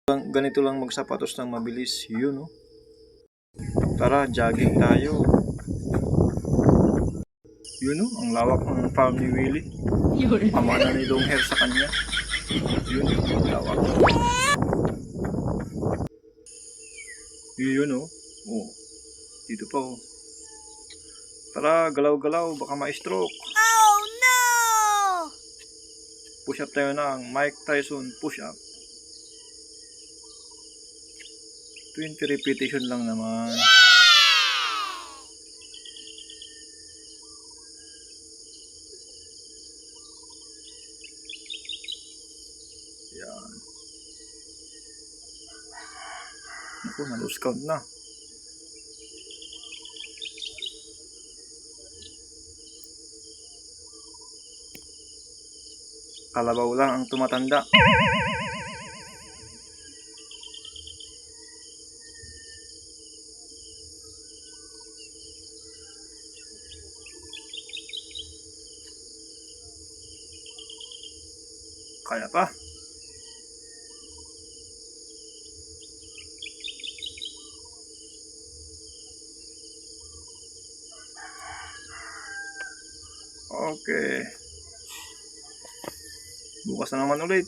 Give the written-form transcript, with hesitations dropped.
Ganito lang magsapatos ng mabilis, yun no? Tara, jogging tayo. Yun no, ang lawak ng farm ni Willie. Pamana ni long hair sa kanya. Yun, ang lawak. Yun no, oh, dito pa oh. Tara, galaw-galaw, baka ma-stroke. Oh no! Push up tayo ng Mike Tyson push up. 20 repetition lang naman. Yan. Naku, na-lose count na. Kalabaw lang ang tumatanda. Kaya pa. Okay. Bukas na naman ulit.